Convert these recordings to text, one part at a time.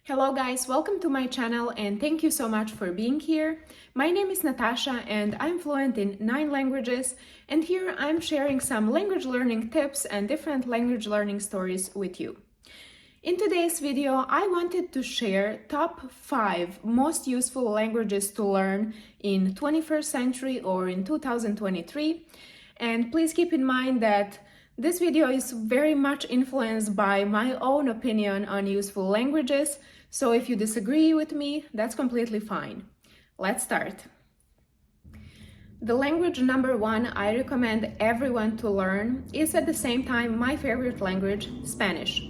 Hello guys, welcome to my channel and thank you so much for being here. My name is Natasha and I'm fluent in 9 languages, and here I'm sharing some language learning tips and different language learning stories with you. In today's video, I wanted to share top 5 most useful languages to learn in 21st century or in 2023. And please keep in mind that this video is very much influenced by my own opinion on useful languages. So if you disagree with me, that's completely fine. Let's start. The language number 1 I recommend everyone to learn is at the same time my favorite language, Spanish.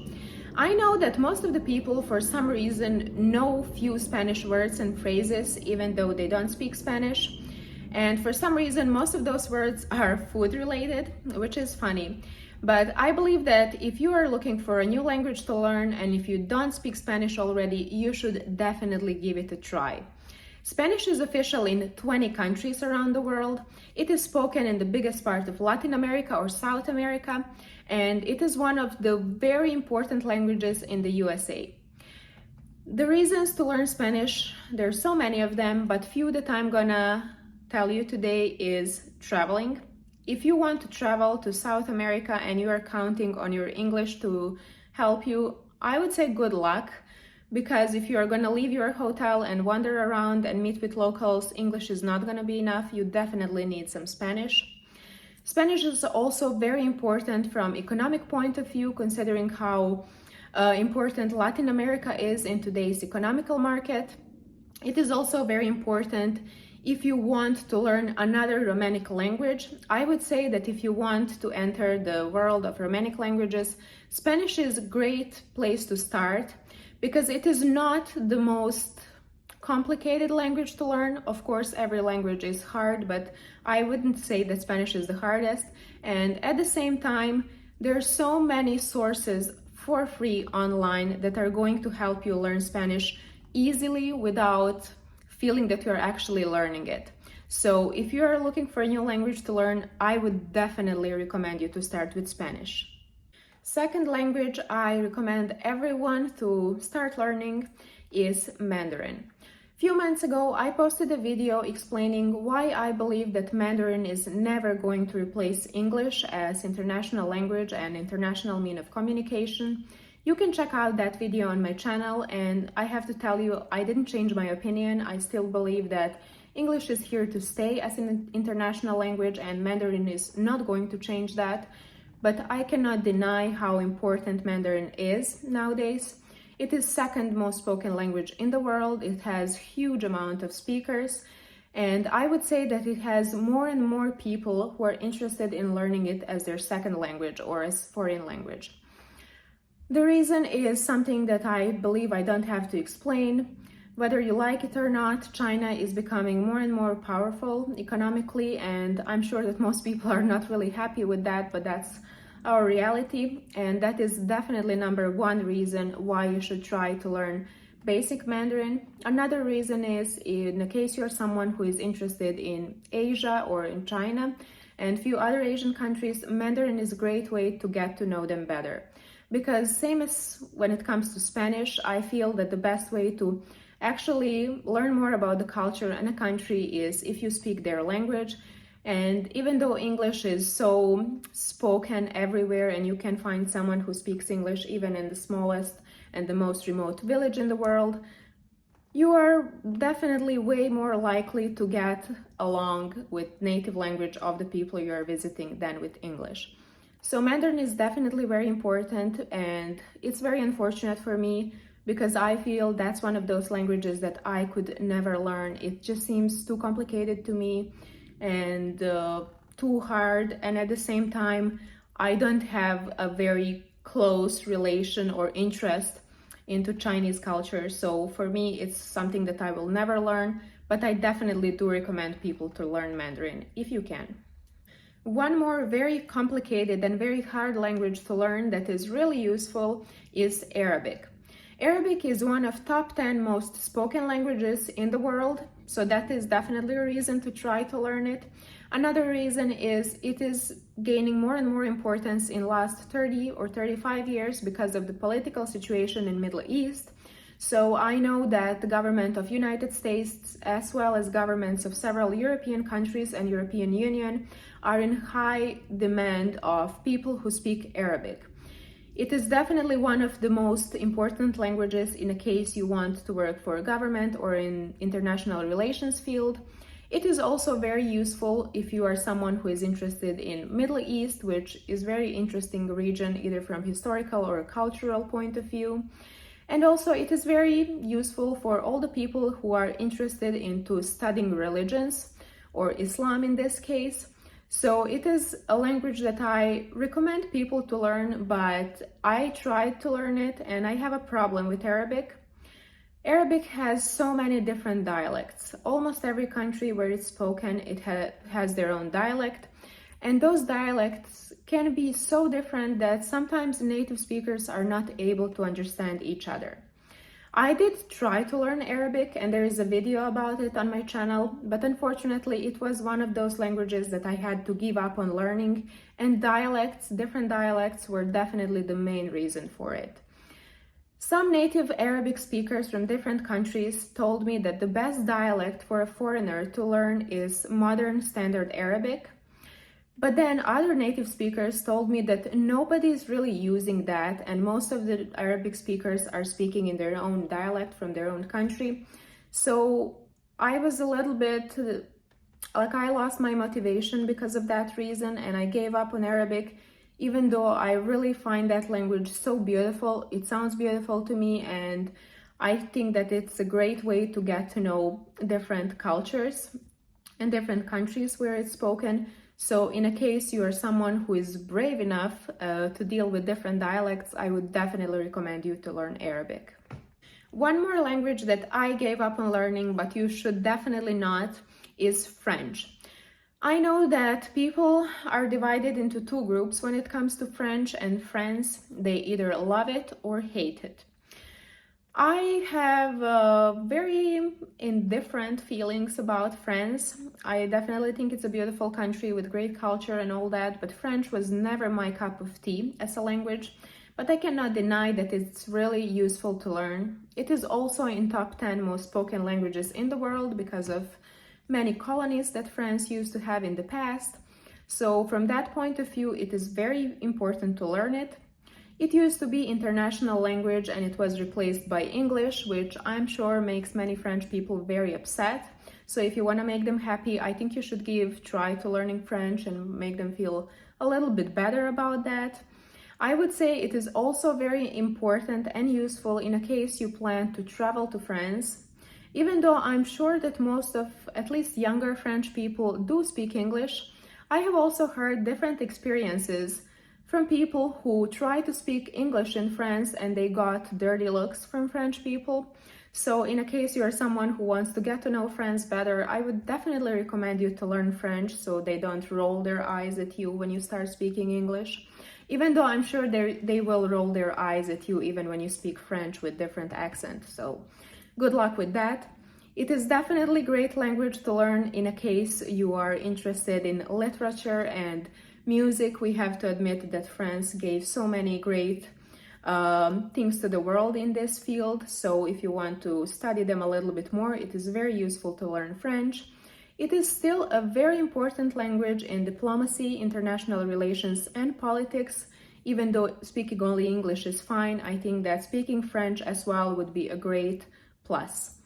I know that most of the people for some reason know few Spanish words and phrases even though they don't speak Spanish. And for some reason most of those words are food related, which is funny. But I believe that if you are looking for a new language to learn and if you don't speak Spanish already, you should definitely give it a try. Spanish is official in 20 countries around the world. It is spoken in the biggest part of Latin America or South America, and it is one of the very important languages in the USA. The reasons to learn Spanish, there's so many of them, but few that I'm gonna tell you today is traveling. If you want to travel to South America and you are counting on your English to help you, I would say good luck, because if you are going to leave your hotel and wander around and meet with locals, English is not going to be enough. You definitely need some Spanish. Spanish is also very important from economic point of view, considering how important Latin America is in today's economical market. It is also very important if you want to learn another Romanic language. I would say that if you want to enter the world of Romanic languages, Spanish is a great place to start because it is not the most complicated language to learn. Of course, every language is hard, but I wouldn't say that Spanish is the hardest. And at the same time, there are so many sources for free online that are going to help you learn Spanish easily without feeling that you're actually learning it. So if you're looking for a new language to learn, I would definitely recommend you to start with Spanish. Second language I recommend everyone to start learning is Mandarin. A few months ago, I posted a video explaining why I believe that Mandarin is never going to replace English as international language and international mean of communication. You can check out that video on my channel, and I have to tell you, I didn't change my opinion. I still believe that English is here to stay as an international language and Mandarin is not going to change that. But I cannot deny how important Mandarin is nowadays. It is second most spoken language in the world. It has huge amount of speakers, and I would say that it has more and more people who are interested in learning it as their second language or as foreign language. The reason is something that I believe I don't have to explain. Whether you like it or not, China is becoming more and more powerful economically, and I'm sure that most people are not really happy with that, but that's our reality, and that is definitely number 1 reason why you should try to learn basic Mandarin. Another reason is in the case you're someone who is interested in Asia or in China and few other Asian countries, Mandarin is a great way to get to know them better. Because same as when it comes to Spanish, I feel that the best way to actually learn more about the culture and a country is if you speak their language. And even though English is so spoken everywhere and you can find someone who speaks English even in the smallest and the most remote village in the world, you are definitely way more likely to get along with native language of the people you are visiting than with English. So Mandarin is definitely very important, and it's very unfortunate for me because I feel that's one of those languages that I could never learn. It just seems too complicated to me and too hard, and at the same time I don't have a very close relation or interest into Chinese culture, so for me it's something that I will never learn, but I definitely do recommend people to learn Mandarin if you can. One more very complicated and very hard language to learn that is really useful is Arabic. Arabic is one of top 10 most spoken languages in the world, so that is definitely a reason to try to learn it. Another reason is it is gaining more and more importance in last 30 or 35 years because of the political situation in Middle East. So I know that the government of United States, as well as governments of several European countries and European Union, are in high demand of people who speak Arabic. It is definitely one of the most important languages in a case you want to work for a government or in international relations field. It is also very useful if you are someone who is interested in Middle East, which is very interesting region either from historical or cultural point of view. And also it is very useful for all the people who are interested into studying religions or Islam in this case. So it is a language that I recommend people to learn, but I tried to learn it and I have a problem with Arabic. Arabic has so many different dialects. Almost every country where it's spoken, it has their own dialect. And those dialects can be so different that sometimes native speakers are not able to understand each other. I did try to learn Arabic and there is a video about it on my channel, but unfortunately it was one of those languages that I had to give up on learning, and different dialects were definitely the main reason for it. Some native Arabic speakers from different countries told me that the best dialect for a foreigner to learn is modern standard Arabic. But then other native speakers told me that nobody is really using that, and most of the Arabic speakers are speaking in their own dialect from their own country. So I was a little bit like I lost my motivation because of that reason, and I gave up on Arabic, even though I really find that language so beautiful. It sounds beautiful to me, and I think that it's a great way to get to know different cultures and different countries where it's spoken. So in a case you are someone who is brave enough to deal with different dialects, I would definitely recommend you to learn Arabic. One more language that I gave up on learning, but you should definitely not, is French. I know that people are divided into two groups when it comes to French and France. They either love it or hate it. I have very indifferent feelings about France. I definitely think it's a beautiful country with great culture and all that, but French was never my cup of tea as a language. But I cannot deny that it's really useful to learn. It is also in top 10 most spoken languages in the world because of many colonies that France used to have in the past. So from that point of view, it is very important to learn it. It used to be international language and it was replaced by English, which I'm sure makes many French people very upset. So if you want to make them happy, I think you should try to learning French and make them feel a little bit better about that. I would say it is also very important and useful in a case you plan to travel to France. Even though I'm sure that most of at least younger French people do speak English, I have also heard different experiences from people who try to speak English in France and they got dirty looks from French people. So in a case you are someone who wants to get to know France better, I would definitely recommend you to learn French so they don't roll their eyes at you when you start speaking English. Even though I'm sure they will roll their eyes at you even when you speak French with different accents. So good luck with that. It is definitely a great language to learn in a case you are interested in literature and music. We have to admit that France gave so many great things to the world in this field. So if you want to study them a little bit more, it is very useful to learn French. It is still a very important language in diplomacy, international relations, and politics. Even though speaking only English is fine, I think that speaking French as well would be a great plus.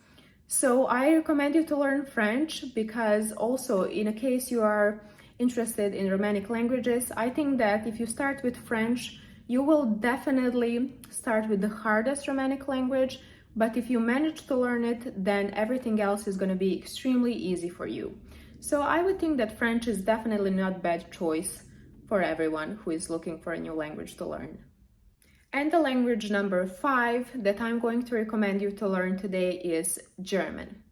So I recommend you to learn French because also in a case you are interested in Romanic languages, I think that if you start with French, you will definitely start with the hardest Romanic language, but if you manage to learn it, then everything else is going to be extremely easy for you. So I would think that French is definitely not a bad choice for everyone who is looking for a new language to learn. And the language number 5 that I'm going to recommend you to learn today is German.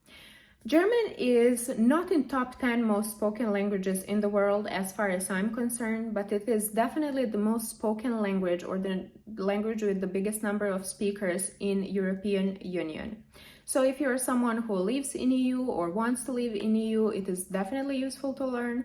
German is not in top 10 most spoken languages in the world as far as I'm concerned, but it is definitely the most spoken language or the language with the biggest number of speakers in European Union. So if you're someone who lives in EU or wants to live in EU, it is definitely useful to learn.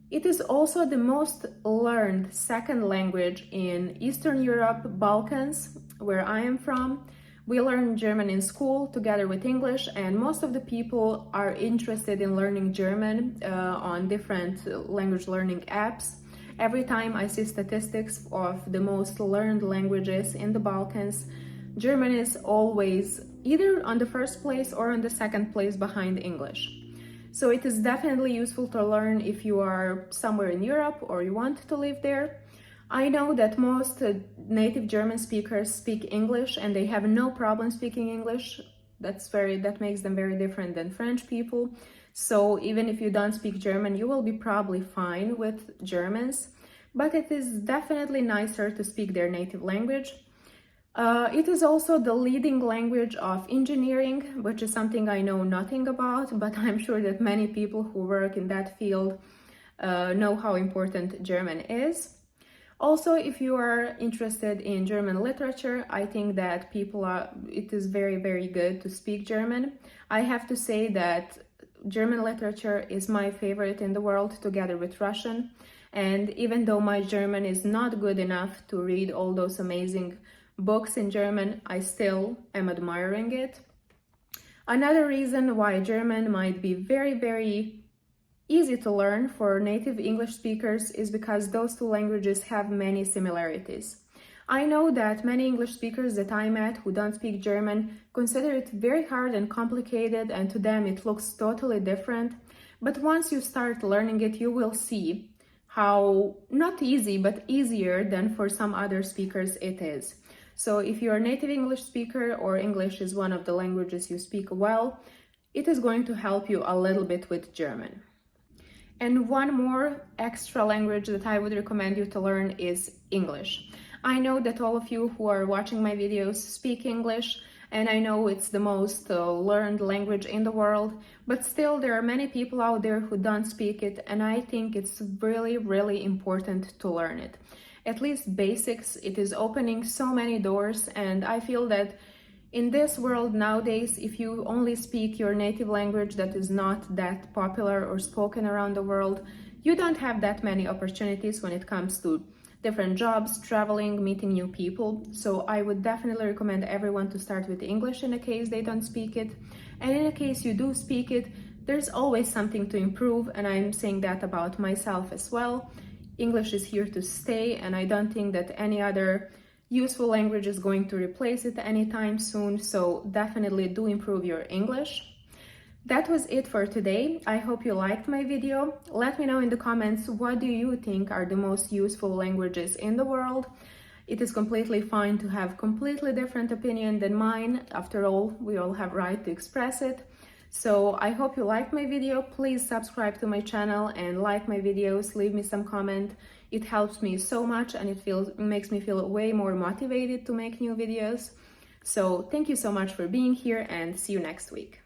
It is also the most learned second language in Eastern Europe, Balkans, where I am from, We learn German in school together with English, and most of the people are interested in learning German on different language learning apps. Every time I see statistics of the most learned languages in the Balkans, German is always either on the first place or on the second place behind English. So it is definitely useful to learn if you are somewhere in Europe or you want to live there. I know that most native German speakers speak English and they have no problem speaking English. That makes them very different than French people. So even if you don't speak German, you will be probably fine with Germans. But it is definitely nicer to speak their native language. It is also the leading language of engineering, which is something I know nothing about, but I'm sure that many people who work in that field know how important German is. Also, if you are interested in German literature, I think that it is very, very good to speak German. I have to say that German literature is my favorite in the world, together with Russian. And even though my German is not good enough to read all those amazing books in German, I still am admiring it. Another reason why German might be very, very easy to learn for native English speakers is because those two languages have many similarities. I know that many English speakers that I met who don't speak German consider it very hard and complicated, and to them it looks totally different. But once you start learning it, you will see how not easy, but easier than for some other speakers it is. So if you're a native English speaker or English is one of the languages you speak well, it is going to help you a little bit with German. And one more extra language that I would recommend you to learn is English. I know that all of you who are watching my videos speak English, and I know it's the most learned language in the world, but still there are many people out there who don't speak it, and I think it's really, really important to learn it. At least basics. It is opening so many doors, and I feel that in this world nowadays, if you only speak your native language that is not that popular or spoken around the world, you don't have that many opportunities when it comes to different jobs, traveling, meeting new people. So I would definitely recommend everyone to start with English in a case they don't speak it. And in a case you do speak it, there's always something to improve, and I'm saying that about myself as well. English is here to stay, and I don't think that any other useful language is going to replace it anytime soon, so definitely do improve your English. That was it for today. I hope you liked my video. Let me know in the comments, what do you think are the most useful languages in the world? It is completely fine to have completely different opinion than mine. After all, we all have right to express it. So I hope you liked my video. Please subscribe to my channel and like my videos, leave me some comment. It helps me so much, and it makes me feel way more motivated to make new videos. So thank you so much for being here, and see you next week.